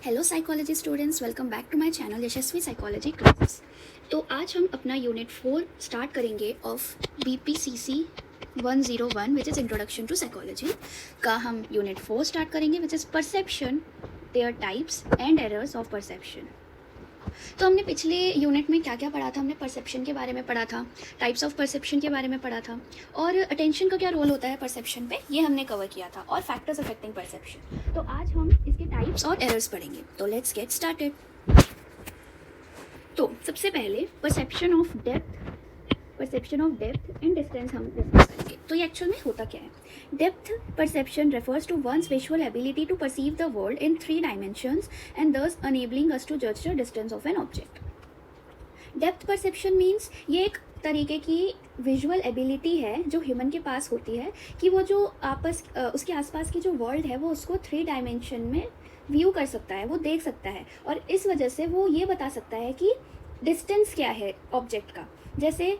Hello psychology students, welcome back to my channel Yashasvi psychology classes. तो आज हम अपना यूनिट 4 स्टार्ट करेंगे of BPCC 101 which is introduction to psychology का हम यूनिट 4 स्टार्ट करेंगे which is perception, their types and errors of perception. तो हमने पिछले यूनिट में क्या क्या पढ़ा था? हमने परसेप्शन के बारे में पढ़ा था, टाइप्स ऑफ परसेप्शन के बारे में पढ़ा था, और अटेंशन का क्या रोल होता है परसेप्शन पे, ये हमने कवर किया था, और फैक्टर्स अफेक्टिंग परसेप्शन। तो आज हम इसके टाइप्स और एरर्स पढ़ेंगे। तो लेट्स गेट स्टार्टेड। तो सबसे पहले perception of depth and distance हम डिस्कस करेंगे। तो ये एक्चुअल में होता क्या है? Depth perception refers to one's visual ability to perceive the world in 3 dimensions and thus enabling us to judge the distance of an object. Depth perception means ये एक तरीके की विजुअल एबिलिटी है जो ह्यूमन के पास होती है कि वो जो उसके आसपास की जो वर्ल्ड है वो उसको 3 डायमेंशन में व्यू कर सकता है, वो देख सकता है, और इस वजह से वो ये बता सकता है कि डिस्टेंस क्या है ऑब्जेक्ट का। जैसे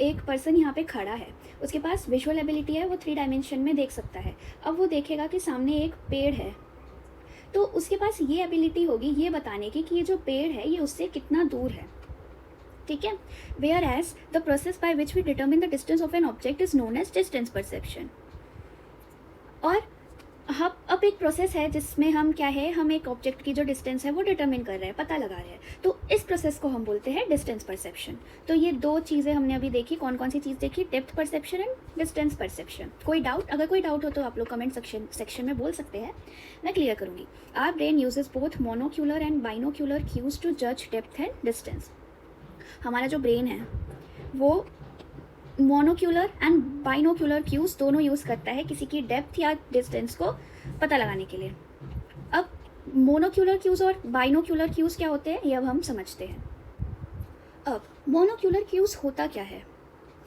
एक पर्सन यहाँ पे खड़ा है, उसके पास विजुअल एबिलिटी है, वो 3 डायमेंशन में देख सकता है। अब वो देखेगा कि सामने एक पेड़ है, तो उसके पास ये एबिलिटी होगी ये बताने की कि ये जो पेड़ है ये उससे कितना दूर है। ठीक है। Whereas the process by which we determine the distance of an object is known as distance perception. और अब एक प्रोसेस है जिसमें हम क्या है, हम एक ऑब्जेक्ट की जो डिस्टेंस है वो डिटरमिन कर रहे हैं, पता लगा रहे हैं। तो इस प्रोसेस को हम बोलते हैं डिस्टेंस परसेप्शन। तो ये 2 चीज़ें हमने अभी देखी। कौन कौन सी चीज़ देखी? Depth perception and distance perception. कोई डाउट? अगर कोई डाउट हो तो आप लोग कमेंट सेक्शन में बोल सकते हैं, मैं क्लियर करूँगी। Our brain uses both monocular and binocular cues to जज डेप्थ एंड डिस्टेंस। हमारा जो ब्रेन है वो मोनोक्यूलर एंड बाइनोक्यूलर क्यूज दोनों यूज़ करता है किसी की डेप्थ या डिस्टेंस को पता लगाने के लिए। अब मोनोक्यूलर क्यूज और बाइनोक्यूलर क्यूज क्या होते हैं ये अब हम समझते हैं। अब मोनोक्यूलर क्यूज होता क्या है?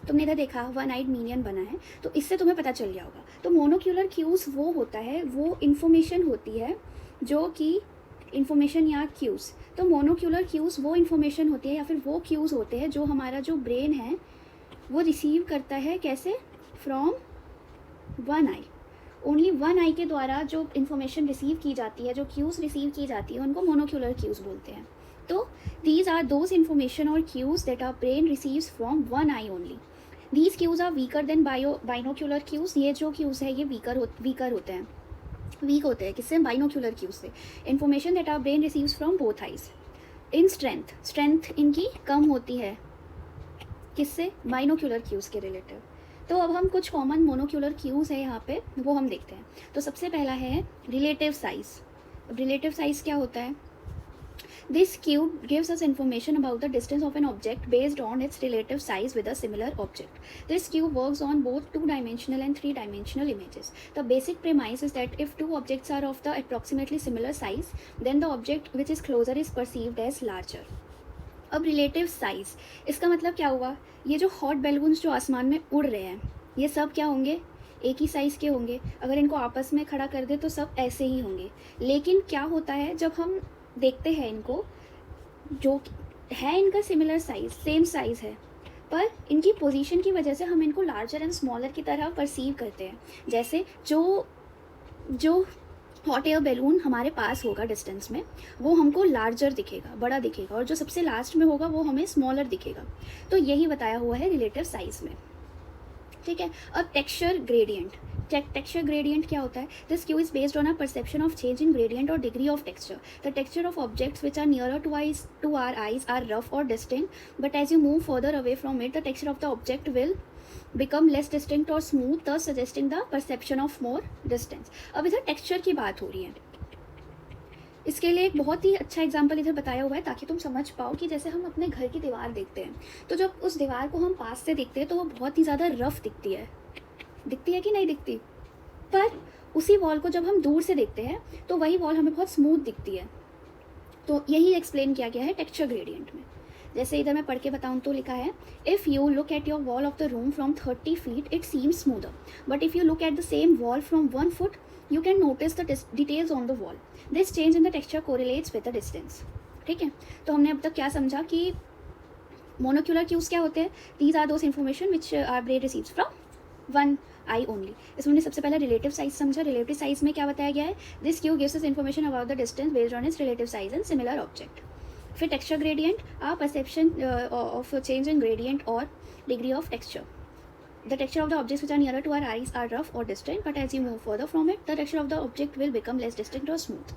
तुमने इधर देखा 1 आइड मीनियन बना है, तो इससे तुम्हें पता चल गया होगा। तो मोनोक्यूलर क्यूज वो होता है, वो इन्फॉर्मेशन होती है जो कि इन्फॉर्मेशन या क्यूज। तो मोनोक्यूलर क्यूज वो इन्फॉर्मेशन होती है या फिर वो क्यूज होते हैं जो हमारा जो ब्रेन है वो रिसीव करता है। कैसे? From 1 eye. ओनली 1 आई के द्वारा जो इन्फॉर्मेशन रिसीव की जाती है, जो क्यूज रिसीव की जाती है, उनको मोनोक्यूलर क्यूज बोलते हैं। तो दीज आर दोज इन्फॉर्मेशन और cues that our brain receives from 1 eye only. These cues are weaker than binocular cues. ये जो क्यूज है ये वीक होते हैं किससे? बाइनोक्यूलर क्यूज से। Information that our brain receives from both eyes. In strength इनकी कम होती है किससे? बाइनोक्यूलर क्यूज के रिलेटिव। तो अब हम कुछ कॉमन मोनोक्यूलर क्यूज है यहाँ पे वो हम देखते हैं। तो सबसे पहला है रिलेटिव साइज। रिलेटिव साइज क्या होता है? This cue gives us information about the distance of an object based on its relative size with a similar object. This cube works on both 2-dimensional and 3-dimensional images. The basic premise is that if 2 objects are of the approximately similar size, then the object which is closer is perceived as larger. अब relative size, इसका मतलब क्या हुआ? ये जो hot balloons जो आसमान में उड़ रहे हैं ये सब क्या होंगे? एक ही साइज़ के होंगे। अगर इनको आपस में खड़ा कर दे तो सब ऐसे ही होंगे। लेकिन क्या होता है जब हम देखते हैं इनको, जो है इनका सिमिलर साइज, सेम साइज़ है, पर इनकी पोजीशन की वजह से हम इनको लार्जर एंड स्मॉलर की तरह परसीव करते हैं। जैसे जो हॉट एयर बैलून हमारे पास होगा डिस्टेंस में वो हमको लार्जर दिखेगा, बड़ा दिखेगा, और जो सबसे लास्ट में होगा वो हमें स्मॉलर दिखेगा। तो यही बताया हुआ है रिलेटिव साइज में। ठीक है। अब टेक्सचर ग्रेडियंट। टेक्सचर ग्रेडियंट क्या होता है? This cue is based on a perception of change in gradient और degree of texture. The texture of objects which are nearer to our eyes are rough और distinct, but as you move further away from it the texture of the object will become less distinct or smooth, thus suggesting the perception of more distance. अब इधर texture की बात हो रही है। इसके लिए एक बहुत ही अच्छा एग्जाम्पल इधर बताया हुआ है ताकि तुम समझ पाओ कि जैसे हम अपने घर की दीवार देखते हैं, तो जब उस दीवार को हम पास से देखते हैं तो वो बहुत ही ज़्यादा रफ दिखती है कि नहीं दिखती? पर उसी वॉल को जब हम दूर से देखते हैं तो वही वॉल हमें बहुत स्मूथ दिखती है। तो यही एक्सप्लेन किया गया है टेक्सचर ग्रेडियंट में। जैसे इधर मैं पढ़ के बताऊँ तो लिखा है, if you look at your wall of the room from 30 feet it seems smoother, but if you look at the same wall from 1 foot you can notice the details on the wall. This change in the texture correlates with the distance. ठीक है। तो हमने अब तक क्या समझा कि monocular cues क्या होते हैं? These are those information which our brain receives from 1 eye only. इसमें हमने सबसे पहले रिलेटिव साइज समझा। रिलेटिव साइज में क्या बताया गया है, this cue gives us information about the distance based on its relative size and similar object. फिर texture gradient, our perception of change in gradient और degree of texture. The texture of the objects which are nearer to our eyes are rough or distant, but as you move further from it, the texture of the object will become less distinct or smooth.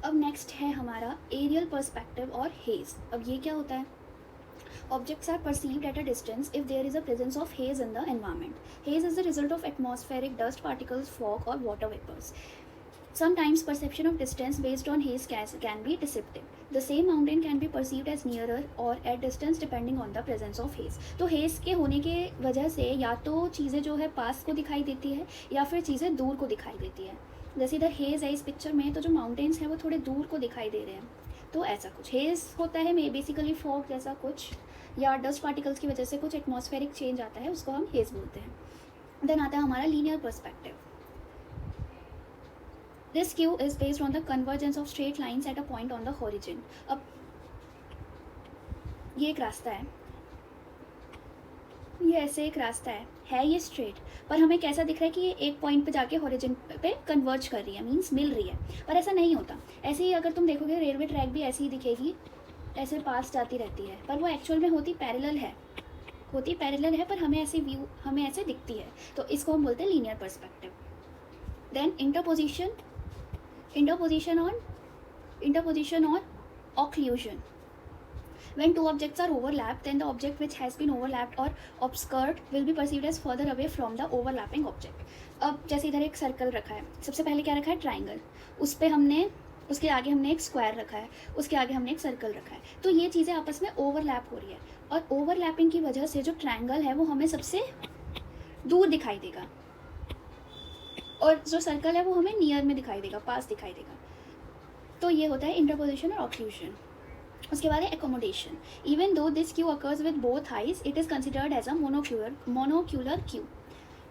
अब next है हमारा aerial perspective और hedge. अब ये क्या होता है, objects are perceived at a distance if there is a presence of haze in the environment. Haze is the result of atmospheric dust particles, fog or water vapors. Sometimes perception of distance based on haze can be deceptive. The same mountain can be perceived as nearer or at distance depending on the presence of haze. तो haze के होने के वजह से या तो चीज़ें जो है पास को दिखाई देती है या फिर चीज़ें दूर को दिखाई देती है। जैसे इधर हेज़ है इस पिक्चर में, तो जो माउंटेन्स हैं वो थोड़े दूर को दिखाई दे रहे हैं, तो ऐसा कुछ हेज़ होता है। में बेसिकली फॉग जैसा कुछ या डस्ट पार्टिकल्स की वजह से कुछ एटमॉस्फेरिक चेंज आता है, उसको हम हेज़ बोलते हैं। देन आता है हमारा linear perspective. This cue is based on the convergence of straight lines at a point on the horizon. अब ये एक रास्ता है, ये ऐसे एक रास्ता है ये स्ट्रेट, पर हमें कैसा दिख रहा है कि ये एक पॉइंट पे जाके हॉरिजन पे कन्वर्ज कर रही है, मीन्स मिल रही है, पर ऐसा नहीं होता। ऐसे ही अगर तुम देखोगे रेलवे ट्रैक भी ऐसी ही दिखेगी, ऐसे पास जाती रहती है, पर वो एक्चुअल में होती पैरेलल है, पर हमें ऐसे व्यू हमें ऐसे दिखती है, तो इसको हम बोलते हैं linear perspective. Then interposition or occlusion. When two objects are overlapped, then the object which has been overlapped or obscured will be perceived as further away from the overlapping object. अब जैसे इधर एक सर्कल रखा है, सबसे पहले क्या रखा है, ट्राइंगल, उसके आगे हमने एक स्क्वायर रखा है, उसके आगे हमने एक सर्कल रखा है, तो ये चीज़ें आपस में ओवरलैप हो रही है, और ओवरलैपिंग की वजह से जो ट्राइंगल है वो हमें सबसे दूर दिखाई देगा, और जो सर्कल है वो हमें नियर में दिखाई देगा, पास दिखाई देगा। तो ये होता है इंटरपोजिशन और ऑक्लूजन। उसके बाद है accommodation. Even though this cue occurs with both eyes, it is considered as a monocular cue.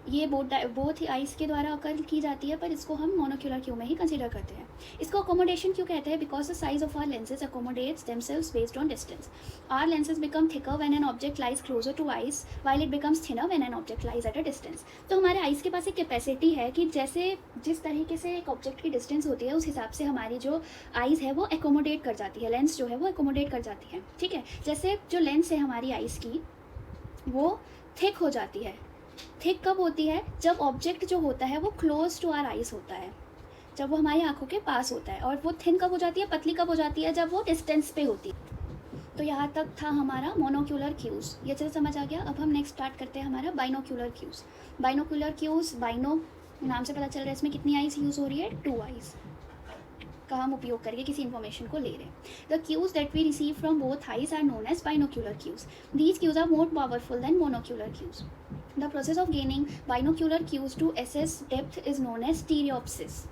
ये बोथ आइज के द्वारा अकर की जाती है, पर इसको हम मोनोक्यूलर क्यू में ही कंसिडर करते हैं। इसको अकोमोडेशन क्यों कहते हैं, because the size of our lenses accommodates themselves based on distance. Our lenses become thicker when an object lies closer to eyes, while it becomes thinner when an object lies at a distance. तो हमारे eyes के पास एक capacity है कि जिस तरीके से एक ऑब्जेक्ट की डिस्टेंस होती है, उस हिसाब से हमारी जो आइज है वो एकोमोडेट कर जाती है, लेंस जो है वो एकोमोडेट कर जाती है, ठीक है। जैसे जो लेंस है हमारी आइज की वो थिक हो जाती है। थिक कब होती है, जब ऑब्जेक्ट जो होता है वो क्लोज टू आर आइज होता है, जब वो हमारी आंखों के पास होता है। और वो थिन कब हो जाती है, पतली कब हो जाती है, जब वो डिस्टेंस पे होती है। तो यहाँ तक था हमारा मोनोक्यूलर क्यूज़, ये चीज़ समझ आ गया। अब हम नेक्स्ट स्टार्ट करते हैं हमारा बाइनोक्यूलर क्यूज़। बाइनोक्यूलर क्यूज़, बाइनो नाम से पता चल रहा है इसमें कितनी आइज यूज़ हो रही है, 2 आइज का हम उपयोग करके किसी इन्फॉर्मेशन को ले रहे हैं। The cues that we receive from both eyes are known as binocular cues. These cues are more powerful than monocular cues. The process of gaining binocular cues to assess depth is known as stereopsis.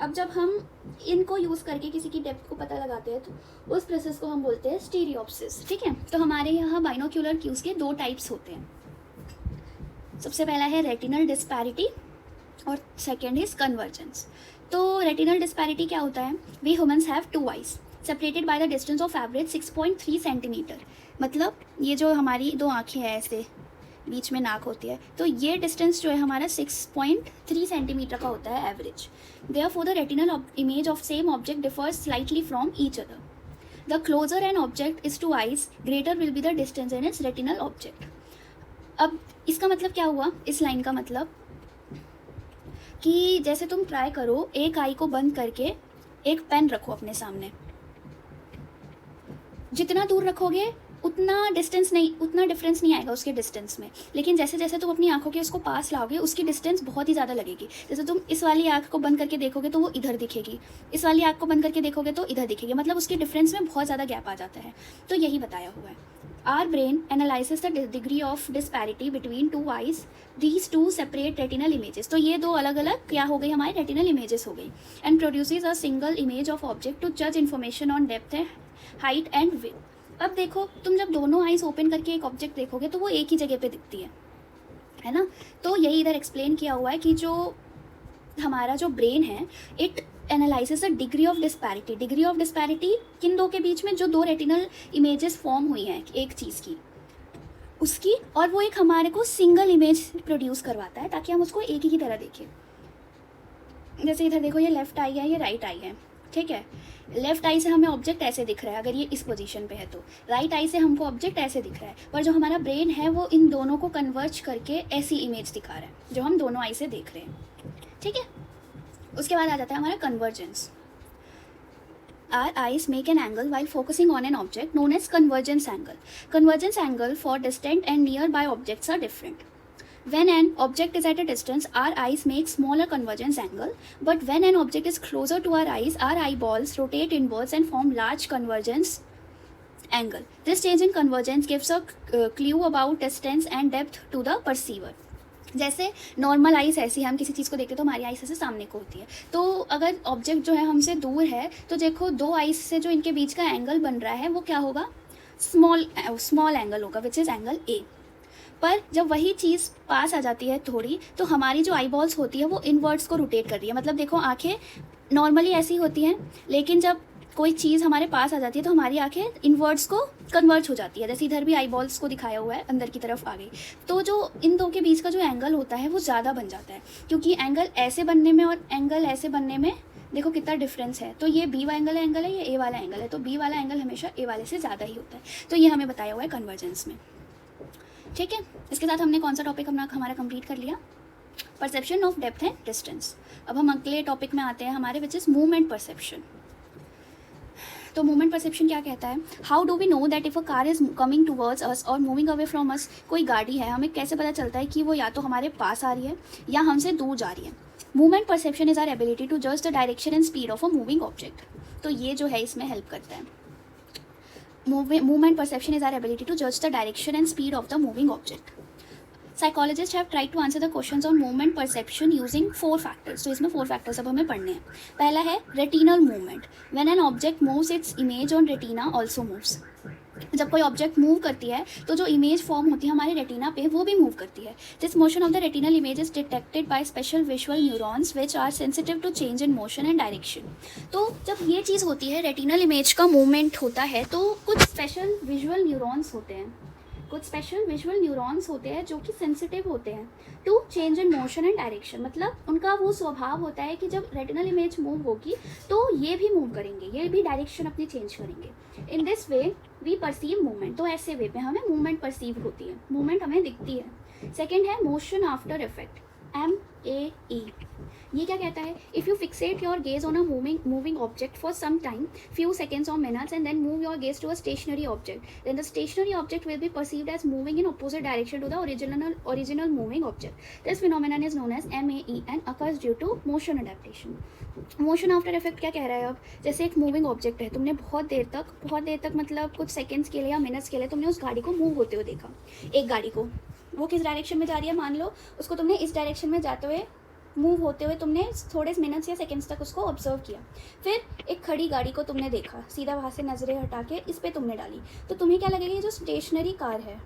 अब जब हम इनको use करके किसी की depth को पता लगाते हैं तो उस प्रोसेस को हम बोलते हैं स्टीरियोप्सिस, ठीक है। तो हमारे यहाँ बाइनोक्यूलर क्यूज के 2 टाइप्स होते हैं। सबसे पहला है रेटिनल डिस्पैरिटी और सेकेंड इज कन्वर्जेंस। तो रेटिनल डिस्पैरिटी क्या होता है, we humans have 2 eyes separated by the distance of average 6.3 centimetre. मतलब ये जो हमारी 2 आँखें हैं, ऐसे बीच में नाक होती है, तो ये डिस्टेंस जो है हमारा 6.3 सेंटीमीटर का होता है average. Therefore the retinal image of same object differs slightly from each other. The closer an object is to eyes, greater will be the distance in its retinal object. अब इसका मतलब क्या हुआ, इस लाइन का मतलब कि जैसे तुम ट्राई करो, एक आई को बंद करके एक पेन रखो अपने सामने, जितना दूर रखोगे उतना डिफरेंस नहीं आएगा उसके डिस्टेंस में। लेकिन जैसे जैसे तुम अपनी आंखों के उसको पास लाओगे, उसकी डिस्टेंस बहुत ही ज़्यादा लगेगी। जैसे तुम इस वाली आंख को बंद करके देखोगे तो वो इधर दिखेगी, इस वाली आंख को बंद करके देखोगे तो इधर दिखेगी, मतलब उसके डिफरेंस में बहुत ज़्यादा गैप आ जाता है। तो यही बताया हुआ है। Our brain analyses the degree of disparity between 2 eyes, these 2 separate retinal images. तो ये 2 अलग अलग क्या हो गई, हमारी रेटिनल इमेजेस हो गई। And produces a single image of object to जज information on depth, height and width. अब देखो, तुम जब दोनों आइज ओपन करके एक ऑब्जेक्ट देखोगे तो वो एक ही जगह पे दिखती है ना। तो यही इधर एक्सप्लेन किया हुआ है कि जो हमारा जो ब्रेन है, it analyses the degree of disparity. Degree of disparity किन 2 के बीच में, जो 2 रेटिनल इमेजेस फॉर्म हुई हैं एक चीज़ की, उसकी, और वो एक हमारे को सिंगल इमेज प्रोड्यूस करवाता है ताकि हम उसको एक ही की तरह देखें। जैसे इधर देखो, ये लेफ्ट आई है, ये राइट आई है, ठीक है। लेफ्ट आई से हमें ऑब्जेक्ट ऐसे दिख रहा है अगर ये इस पोजीशन पे है, तो राइट आई से हमको ऑब्जेक्ट ऐसे दिख रहा है, पर जो हमारा ब्रेन है वो इन दोनों को कन्वर्ज करके ऐसी इमेज दिखा रहा है जो हम दोनों आई से देख रहे हैं, ठीक है। उसके बाद आ जाता है हमारा convergence. Our eyes make an angle while focusing on an object known as convergence angle. Convergence angle for distant and nearby objects are different. When an object is at a distance, our eyes make smaller convergence angle, but when an object is closer to our eyes, our eyeballs rotate inwards and form large convergence angle. This change in convergence gives a clue about distance and depth to the perceiver. जैसे normal ice ऐसी, हम किसी चीज़ को देखते तो हमारी ice ऐसे सामने को होती है, तो अगर ऑब्जेक्ट जो है हमसे दूर है तो देखो दो आइस से जो इनके बीच का एंगल बन रहा है वो क्या होगा, स्मॉल एंगल होगा, विच इज़ एंगल ए। पर जब वही चीज़ पास आ जाती है थोड़ी, तो हमारी जो आई बॉल्स होती है वो इनवर्ड्स को रोटेट कर रही है। मतलब देखो आंखें नॉर्मली ऐसी होती हैं, लेकिन जब कोई चीज़ हमारे पास आ जाती है तो हमारी आंखें इनवर्ड्स को कन्वर्ट हो जाती है। जैसे इधर भी आई बॉल्स को दिखाया हुआ है, अंदर की तरफ आ गई, तो जो इन दो के बीच का जो एंगल होता है वो ज़्यादा बन जाता है, क्योंकि एंगल ऐसे बनने में और एंगल ऐसे बनने में देखो कितना डिफरेंस है। तो ये बी वाला एंगल है, ये ए वाला एंगल है, तो बी वाला एंगल हमेशा ए वाले से ज़्यादा ही होता है। तो ये हमें बताया हुआ है कन्वर्जेंस में, ठीक है। इसके साथ हमने कौन सा टॉपिक हमारा कंप्लीट कर लिया, perception of depth and distance. अब हम अगले टॉपिक में आते हैं हमारे, विच इज़ मूवमेंट परसेप्शन। तो मूवमेंट परसेप्शन क्या कहता है, how do we know that if a car is coming towards us और मूविंग अवे फ्रॉम अस। कोई गाड़ी है, हमें कैसे पता चलता है कि वो या तो हमारे पास आ रही है या हमसे दूर जा रही है। Movement perception is our ability to जज the direction and speed of a moving object. तो ये जो है इसमें हेल्प करता है। Movement perception is our ability to जज the direction and speed of the moving object. Psychologists have tried to answer the questions on movement perception using 4 factors. तो इसमें 4 factors अब हमें पढ़ने हैं। पहला है retinal movement. When an object moves, its image on retina also moves. जब कोई ऑब्जेक्ट मूव करती है तो जो इमेज फॉर्म होती है हमारे रेटिना पे वो भी मूव करती है। This motion of the retinal image is detected by special visual neurons which are sensitive to change in motion and direction. तो जब ये चीज़ होती है, रेटिनल इमेज का मूवमेंट होता है, तो कुछ स्पेशल विजुअल न्यूरॉन्स होते हैं, कुछ स्पेशल विजुअल न्यूरॉन्स होते हैं जो कि सेंसिटिव होते हैं to change in motion and direction. मतलब उनका वो स्वभाव होता है कि जब रेटिनल इमेज मूव होगी तो ये भी मूव करेंगे, ये भी डायरेक्शन अपनी चेंज करेंगे। In this way we perceive movement. तो ऐसे वे पे हमें मूवमेंट परसीव होती है, मूवमेंट हमें दिखती है। सेकेंड है मोशन आफ्टर इफेक्ट, MAE। ये क्या कहता है, if you fixate your gaze on a moving object for some time, few seconds or minutes, and then move your gaze to a stationary object, then the stationary object will be perceived as moving in opposite direction to the original moving object. This phenomenon is known as MAE and occurs due to motion adaptation. Motion after effect क्या कह रहा है, अब जैसे एक moving object है, तुमने बहुत देर तक मतलब कुछ सेकेंड्स के लिए या मिनट्स के लिए तुमने उस गाड़ी को मूव होते हुए देखा। एक गाड़ी को, वो किस डायरेक्शन में जा रही है, मान लो उसको तुमने इस डायरेक्शन में जाते हुए मूव होते हुए तुमने थोड़े मिनट्स या सेकंड्स तक उसको ऑब्जर्व किया। फिर एक खड़ी गाड़ी को तुमने देखा, सीधा वहाँ से नज़रें हटा के इस पर तुमने डाली, तो तुम्हें क्या लगेगा, ये जो स्टेशनरी कार है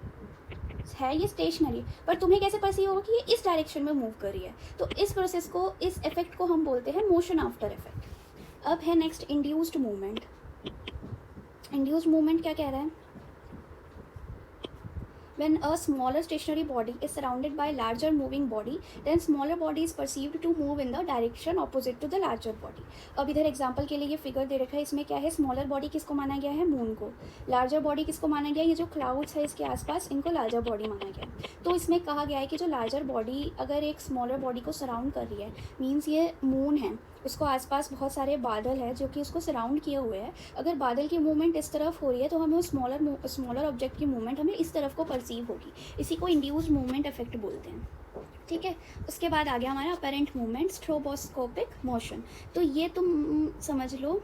ये स्टेशनरी, पर तुम्हें कैसे परसीव होगा कि ये इस डायरेक्शन में मूव कर रही है। तो इस प्रोसेस को, इस इफेक्ट को हम बोलते हैं मोशन आफ्टर इफेक्ट। अब है next induced movement. Induced movement क्या कह रहा है, when a smaller stationary body is surrounded by larger moving body, then smaller body is perceived to move in the direction opposite to the larger body. अब इधर example के लिए ये figure दे रखा है, इसमें क्या है, स्मॉलर बॉडी किसको माना गया है, मून को। लार्जर बॉडी किसको माना गया है, ये जो क्लाउड्स है इसके आसपास, इनको लार्जर बॉडी माना गया है। तो इसमें कहा गया है कि जो लार्जर बॉडी अगर एक स्मॉलर बॉडी को सराउंड कर रही है, मीन्स ये मून है, उसको आसपास बहुत सारे बादल है जो कि उसको सराउंड किए हुए हैं। अगर बादल की मूवमेंट इस तरफ हो रही है तो हमें स्मॉलर ऑब्जेक्ट की मूवमेंट हमें इस तरफ को परसीव होगी। इसी को इंड्यूस्ड मूवमेंट इफेक्ट बोलते हैं, ठीक है। उसके बाद आ गया हमारा अपरेंट मूवमेंट, स्ट्रोबोस्कोपिक मोशन। तो ये तुम समझ लो,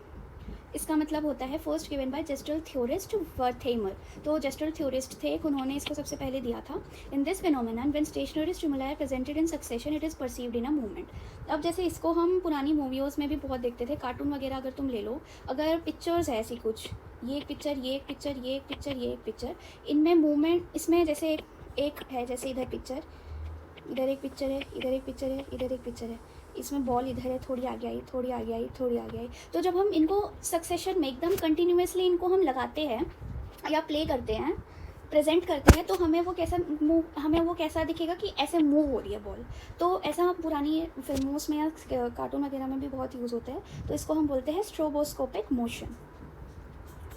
इसका मतलब होता है फर्स्ट गिवन बाय जेस्टरल थ्योरिस्ट वर्थेमर। तो जेस्टरल थ्योरिस्ट थे, उन्होंने इसको सबसे पहले दिया था। In this phenomenon when stationary stimuli presented in succession it is perceived in a movement. अब जैसे इसको हम पुरानी मूवीज़ में भी बहुत देखते थे, कार्टून वगैरह अगर तुम ले लो, अगर पिक्चर्स है ऐसी कुछ, ये एक पिक्चर, ये एक पिक्चर, ये एक पिक्चर, ये एक पिक्चर, इनमें मूवमेंट, इसमें जैसे एक है, जैसे इधर पिक्चर, इधर एक पिक्चर है, इधर एक पिक्चर है, इधर एक पिक्चर है, इसमें बॉल इधर है, थोड़ी आगे आई, थोड़ी आगे आई, थोड़ी आगे आई। तो जब हम इनको सक्सेशन में एकदम कंटिन्यूसली इनको हम लगाते हैं या प्ले करते हैं, प्रेजेंट करते हैं तो हमें वो कैसा दिखेगा कि ऐसे मूव हो रही है बॉल। तो ऐसा पुरानी फिल्मों में या कार्टून वगैरह में भी बहुत यूज़ होता है, तो इसको हम बोलते हैं स्ट्रोबोस्कोपिक मोशन।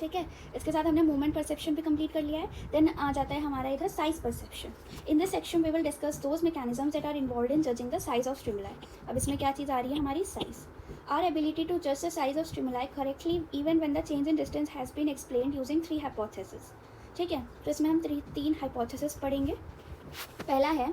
ठीक है, इसके साथ हमने मूवमेंट परसेप्शन भी कंप्लीट कर लिया है। देन आ जाता है हमारा इधर size perception. In this section we will discuss those mechanisms that are involved in judging the size of stimuli. अब इसमें क्या चीज़ आ रही है हमारी size. Our ability to judge the size of stimuli correctly even when the change in distance has been explained using 3 hypotheses। ठीक है, तो इसमें हम तीन हाइपोथेसिस पढ़ेंगे। पहला है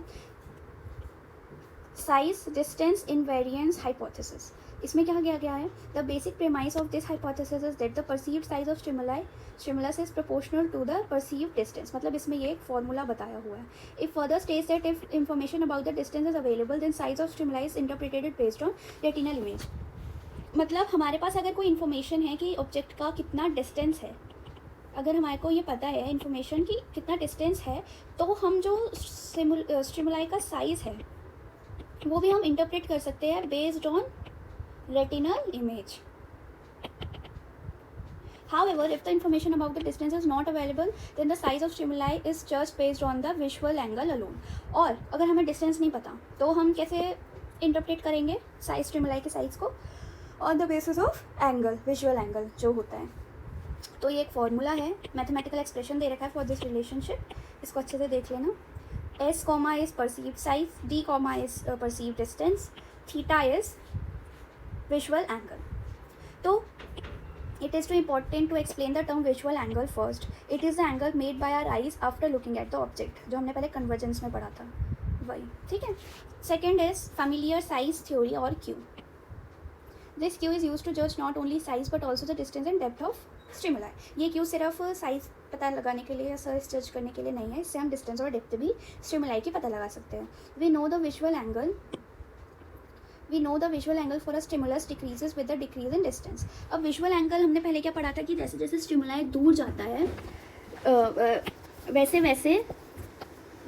साइज डिस्टेंस इनवेरिएंस हाइपोथेसिस। इसमें क्या किया गया है, the basic premise of this hypothesis is that the perceived size of stimulus is proportional to the perceived distance. मतलब इसमें ये एक फॉर्मूला बताया हुआ है। If further states that if information about the distance is available then size of stimuli is interpreted based on retinal image. मतलब हमारे पास अगर कोई इन्फॉर्मेशन है कि ऑब्जेक्ट का कितना डिस्टेंस है, अगर हमारे को ये पता है इन्फॉर्मेशन कि कितना डिस्टेंस है, तो हम जो स्टिमुलाई का साइज़ है वो भी हम इंटरप्रेट कर सकते हैं based on retinal image. However, if the information about the distance is not available, then the size of stimuli is judged based on the visual angle alone। और अगर हमें डिस्टेंस नहीं पता तो हम कैसे इंटरप्रेट करेंगे साइज स्टिमुलाई के साइज़ को, on the basis of angle, visual angle जो होता है। तो ये एक फॉर्मूला है, मैथमेटिकल एक्सप्रेशन दे रखा है फॉर दिस रिलेशनशिप, इसको अच्छे से देख लेना। S, is perceived size, D, is perceived distance, theta is visual angle। तो it is too important to explain the term visual angle first। It is the angle made by our eyes after looking at the object, जो हमने पहले convergence में पढ़ा था वही। ठीक है, second is familiar size theory और Q। This Q is used to judge not only size but also the distance and depth of stimuli। ये Q सिर्फ साइज पता लगाने के लिए या साइज जज करने के लिए नहीं है, इससे हम डिस्टेंस और डेप्थ भी स्टिमुलाई की पता लगा सकते हैं। We know the visual angle for a stimulus decreases with the decrease in distance। अब विजुअल एंगल हमने पहले क्या पढ़ा था कि जैसे जैसे स्टिमुलाई दूर जाता है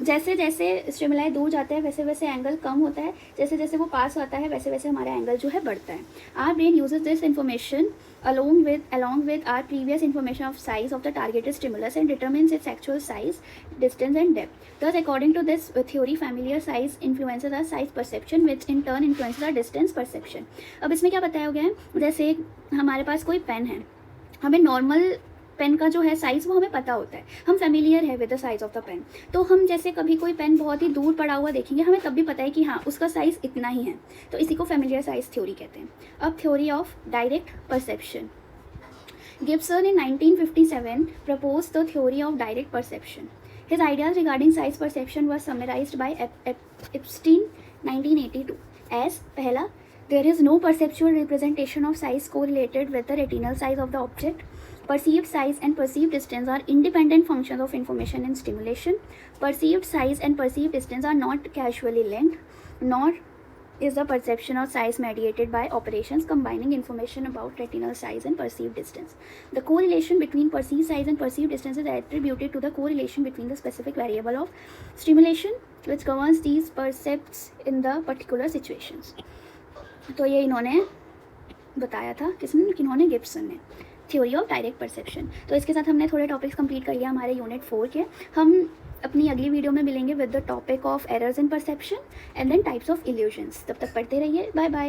जैसे जैसे स्टिमुलाई दूर जाता है वैसे वैसे एंगल कम होता है, जैसे जैसे वो पास आता है वैसे वैसे हमारा एंगल जो है बढ़ता है। Our brain uses this information along with our previous information of size of the targeted stimulus and determines its actual size, distance and depth। Thus according to this theory familiar size influences our size perception which in turn influences our distance perception। अब इसमें क्या बताया गया है, जैसे हमारे पास कोई pen है, हमें नॉर्मल पेन का जो है साइज़ वो हमें पता होता है, हम फेमिलियर है with the size of the pen. तो हम जैसे कभी कोई पेन बहुत ही दूर पड़ा हुआ देखेंगे, हमें तब भी पता है कि हाँ उसका साइज़ इतना ही है, तो इसी को फेमिलियर साइज़ थ्योरी कहते हैं। अब theory of direct perception. Gibson in 1957 proposed the theory of direct perception। His ideas regarding size perception were summarized by Epstein 1982 as पहला, there is no perceptual representation of size correlated with the retinal size of the object। Perceived size and perceived distance are independent functions of information and stimulation। Perceived size and perceived distance are not causally linked, nor is the perception of size mediated by operations combining information about retinal size and perceived distance। The correlation between perceived size and perceived distance is attributed to the correlation between the specific variable of stimulation which governs these percepts in the particular situations। तो ये इन्होंने बताया था, किन्होंने Gibson ने, theory of direct perception. तो इसके साथ हमने थोड़े टॉपिक्स कंप्लीट कर लिया हमारे यूनिट 4 के। हम अपनी अगली वीडियो में मिलेंगे with the topic of errors in perception and then types of illusions. तब तक पढ़ते रहिए, बाय बाय।